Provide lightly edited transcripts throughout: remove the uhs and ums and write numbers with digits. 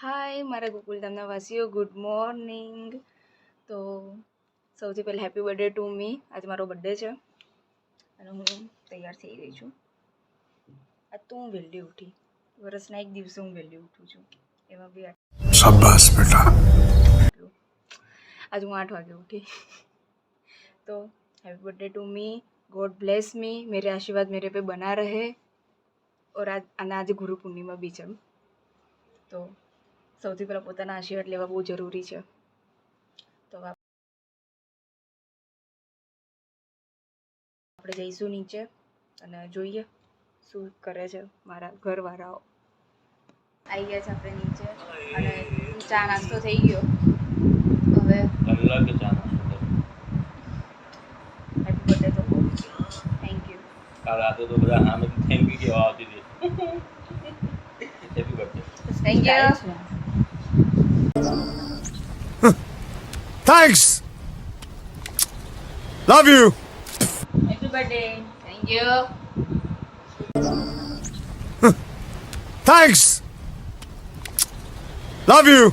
હાય મારા ગોકુલધામના વાસીઓ, good morning. તો સૌથી પહેલાં હેપી બર્થડે ટુ મી. આજે મારો બર્થડે છે અને હું તૈયાર થઈ ગઈ છું. આજ તો હું વહેલી ઉઠી, વર્ષના એક દિવસે હું વહેલી ઉઠું છું, એમાં બી શાબાશ બેટા. આજે હું 8 વાગે ઉઠી. તો happy birthday to me, God bless me, मेरे आशीर्वाद मेरे पे बना रहे. और आज गुरु पूर्णिमा भी છે, તો સૌથી પહેલાં પોતાના આશીર્વાદ લેવા બહુ જરૂરી છે. તો આપણે જઈશું નીચે અને જોઈએ શું કરે છે મારા ઘરવાળાઓ. આવી ગયા છે આપણે નીચે અને ચા નાસ્તો થઈ ગયો. હવે હેપી બર્થડે તો થેન્ક યુ. કાલ રાતે તો બધા સામે થેન્ક યુ કહેવા આવતી હતી. Happy birthday. Thank you. Thanks. Love you. Happy birthday. Thank you. Thanks. Love you.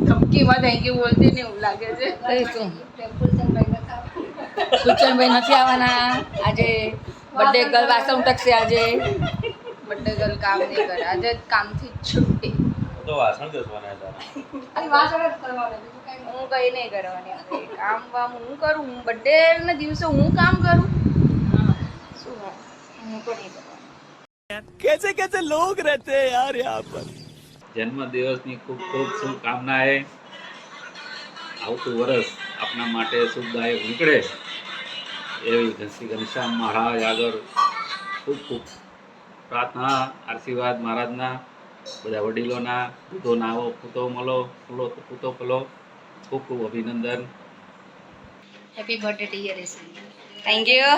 ધમકીમાં થેન્ક યુ બોલતી ને એવું લાગે છે. સુચનભાઈ નથી આવવાના આજે. બર્થડે ગર્લ વાસણ ઉટકશે આજે. બર્થડે ગર્લ કામ નહીં કરે આજે, કામથી છુટ્ટી. તો વાસણ ઘસવાના હતા. હું કઈ નહીં કરવાની હવે. કામ વામ હું કરું, હું બર્થડે ના દિવસે હું કામ કરું શું? હું પણ નહીં કરવાની. कैसे कैसे लोग रहते हैं यार यहाँ पर. જન્મ દિવસની ખૂબ ખૂબ શુભકામનાએ. આવતું વર્ષ આપણા માટે શુભદાયક નીકળે એવી ઘનશ્યામ મહારાજ આગળ ખૂબ ખૂબ પ્રાર્થના, આશીર્વાદ મહારાજના, બધા વડીલોના. પૂતો નાવો પૂતો મળો, ફૂલો તો પૂતો ફલો. ખૂબ ખૂબ અભિનંદન. Happy birthday dear AC. Thank you.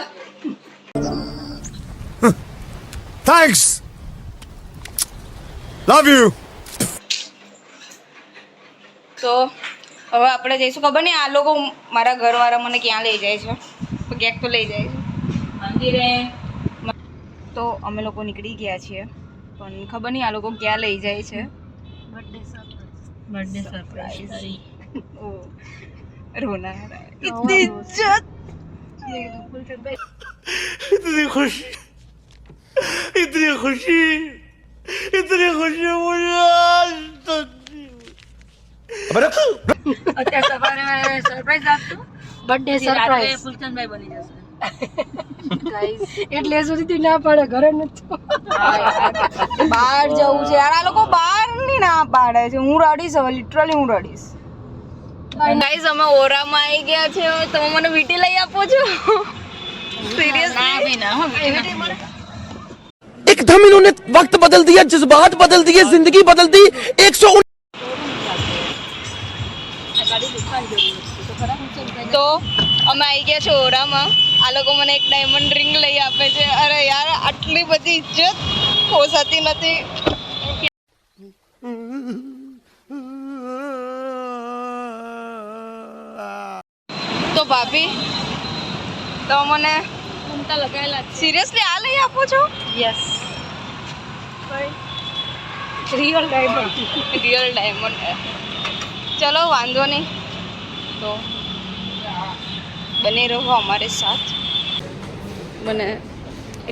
Thanks. Love you. તો હવે આપણે જઈશું. ખબર નહીં આ લોકો મારા ઘરવાળા મને ક્યાં લઈ જાય છે, તો ક્યાંક તો લઈ જાય છે મંદિરે. તો અમે લોકો નીકળી ગયા છીએ, પણ ખબર નહીં આ લોકો ક્યાં લઈ જાય છે. Birthday surprise. ઓ રોના ઇતની ઇજ્જત. इतनी खुशी, इतनी खुशी, इतनी खुशी मुझे आज तक नहीं हुई. અત્યારે સવારે સરપ્રાઈઝ આપતું. બર્થડે સરપ્રાઈઝ ફૂલચંદભાઈ બની જશે. એટલે સુધી ના પાડે, ઘરે નથી. બહાર જવું છે યાર, આ લોકો બહાર ની ના પાડે છે. હું રડીશ હવે, લિટરલી હું રડીશ. ગાઈઝ અમે ઓરામાં આવી ગયા છે. તમે મને વીટી લઈ આપો છો? સિરિયસલી एकदम इन्होंने वक्त बदल दिया, जज्बात बदल दिए, जिंदगी बदल दी. 119. તો અમે આવી ગયા છે ઓરામાં. આ લોકો મને એક ડાયમંડ રિંગ લઈ આપે છે. અરે યાર આટલી બધી ઇજ્જત પોસાતી નથી. તો ભાભી તો મને લગાવેલા સિરિયસલી આ લઈ આપો છો? Yes. Real diamond. Real diamond. ચલો વાંધો નહીં, તો બને રહો અમારે સાથ. મને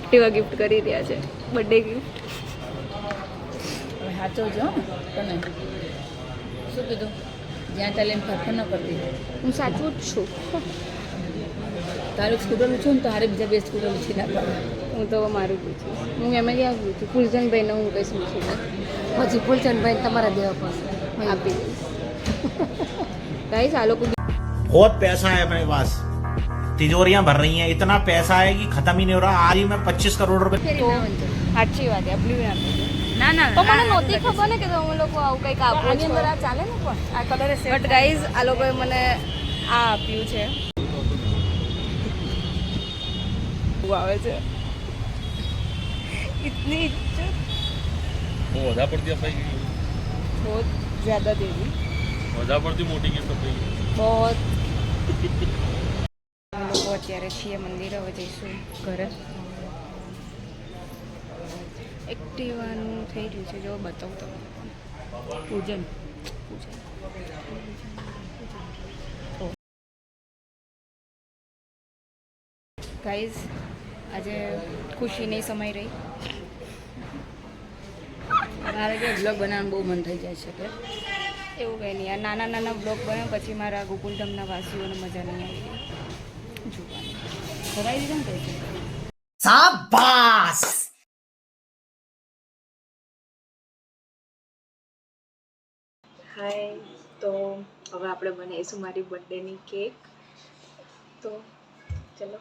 એક્ટિવા ગિફ્ટ કરી રહ્યા છે, બર્થડે ગિફ્ટ. હવે સાચવજો તમે. શું કીધું? જ્યાં ચાલે એમ ફરફર ન કરતી. હું સાચું જ છું. તારું સ્કૂટર ઊંચું ને તારે બીજા બે સ્કૂટર ઊંચી ના પડે. હું તો મારું પૂછું. હું એમાં ક્યાં પૂછું? ફૂલચંદભાઈને હું કહીશ પૂછું પછી ફૂલચંદભાઈ તમારા દેવા પાસે આપી દઈશ. ગાઈસ આ લોકો बहुत पैसा है अपने पास, तिजोरियां भर रही हैं, इतना पैसा है कि खत्म ही नहीं हो रहा. आज ही मैं 25 करोड़ रुपए. સાચી વાત આપણી આપી. ના ના તો મને નહોતી ખબર ને કે તમે લોકો આવું કંઈક આપો છો. ચાલે ને પણ આ કલર બટ ગાઈઝ આ લોકોએ મને આ આપ્યું છે. આવે છે इतनी इज्जत બહુ વધારે પડતી અપાઈ ગઈ. बहुत ज़्यादा दे दी. વધારે પડતી મોટી ગિફ્ટ અપાઈ ગઈ. बहुत. અમે લોકો અત્યારે છીએ મંદિરે, હવે જઈશું ઘરે. એક્ટિવાનું થઈ રહ્યું છે, જો બતાવું તમને. પૂજન ગાઈઝ આજે ખુશીની સમય રહી. મારે કે બ્લોગ બનાવવાનું બહુ મન થઈ જાય છે એટલે એવું કંઈ નહીં, આ નાના નાના બ્લોગ બને પછી મારા ગોકુલધામના વાસીઓને મજા નહીં આવી જોવાની. ભરાઈ દીધા ને કઈ शाबाश હાય, તો હવે આપણે બનાવીશું મારી બર્થડેની કેક. તો ચલો.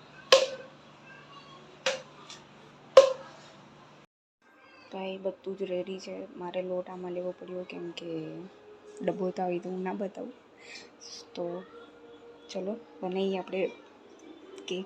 તો એ બધું જ રેડી છે. મારે લોટ આમાં લેવો પડ્યો કેમ કે ડબ્બો તો આવી તો હું ના બતાવું. તો ચલો બનાવીએ આપણે કેક.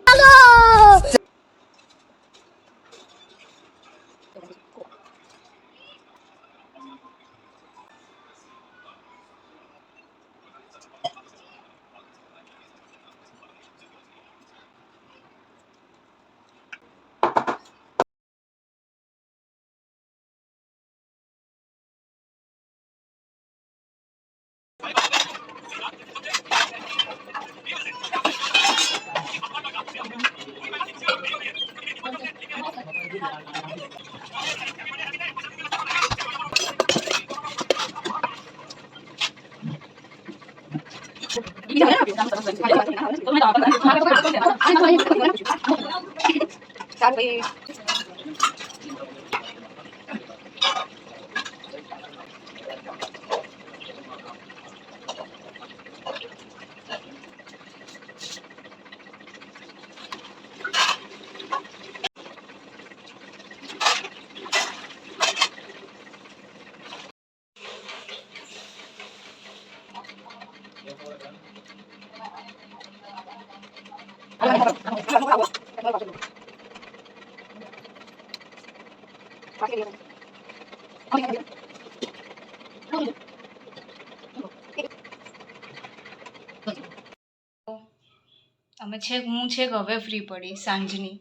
અમે હું હવે ફ્રી પડી સાંજની.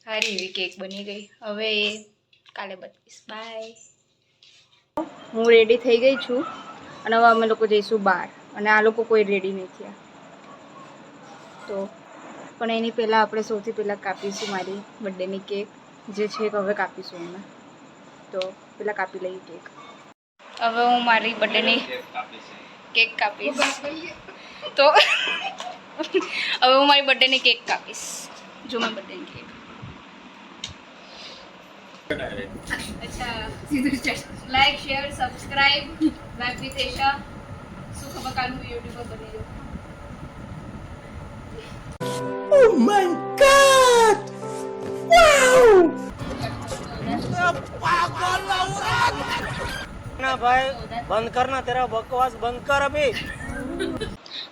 સારી એવી કેક બની ગઈ. હવે એ કાલે બતાવીશ. બાય. હું રેડી થઈ ગઈ છું અને હવે અમે લોકો જઈશું બહાર અને આ લોકો કોઈ રેડી નહીં થયા. તો પણ એની પહેલાં આપણે સૌથી પહેલાં કાપીશું મારી બર્થડેની કેક, જે છે હવે કાપીશું અમે. તો પહેલાં કાપી લઈએ કેક. હવે હું મારી બર્થડેની કેક કાપીશ. તો હવે હું મારી બર્થડેની કેક કાપીશ. જો મારી બર્થડેની કેક. અચ્છા, like share subscribe vibe with Esha. શું ખબર કાલનું યુટ્યુબર બની જાઉં. Oh my God! Wow! ना भाई बंद करना तेरा बकवास बंद कर अभी.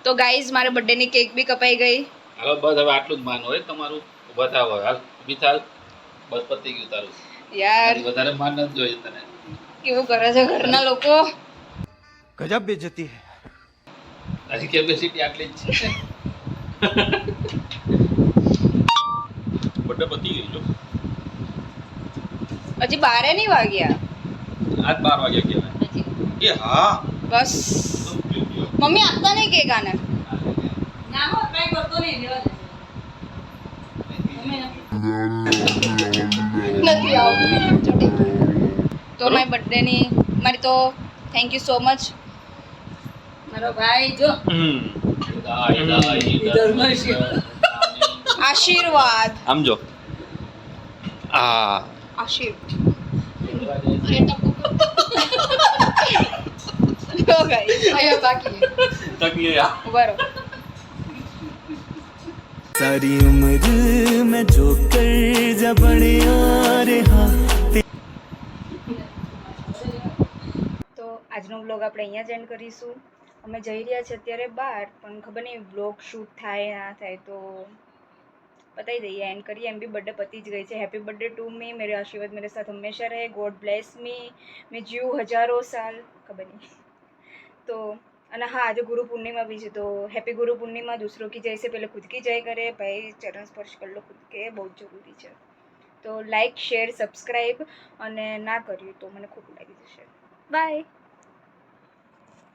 તો ગાઈઝ મારે બર્થડેની કેક બી કપાઈ ગઈ. હાલો બસ હવે આટલું જ માન હોય તમારું. ઊભા થાવ હવે. હાલ ઊભી થાલ. બસ પતી ગયું તારું. યાર વધારે માન નથી જોઈએ તને. કેવું કરે છે ઘરના લોકો. गजब बेइज्जती है તારી કેપેસિટી આટલી જ છે. બર્થડે પતી ગઈ જો. હજી 12 નહીં વાગ્યા. આજ 12 વાગ્યા કહેવાય. એ હા બસ મમ્મી આપતા નહીં કેક આને. ના હો ટ્રાય કરતો નહીં લેવા દે. નથી આવતું. તો મારી બર્થડેની મારી તો થેન્ક યુ સો મચ. મારો ભાઈ જો આશીર્વાદ. हम जो તો ગાઈસ અહીંયા બાકી તકલીફ ઉભા રહો. सारी उम्र में जो कर जबड़े रहा તો આજનો વ્લોગ આપણે અહીંયા જ એન્ડ કરીશું. અમે જઈ રહ્યા છીએ અત્યારે બહાર, પણ ખબર નહીં વ્લોગ શૂટ થાય ના થાય તો बताई दीजिए एंड करिए. एम भी बर्थडे पति ज गई है. Happy birthday to me. मेरे आशीर्वाद मेरे साथ हमेशा रहे. God bless me. मैं जीव हजारों साल. खबर नहीं तो અને હા આજે ગુરુ પૂર્णिमा भी है, तो हैप्पी गुरु पूर्णिमा. दूसरों की जय से पहले खुद की जय करे. भाई चरण स्पर्श कर लो खुद के, बहुत जरूरी है. તો લાઈક શેર સબસ્ક્રાઈબ અને ના કર્યું તો મને ખોટું લાગી જશે. બાય.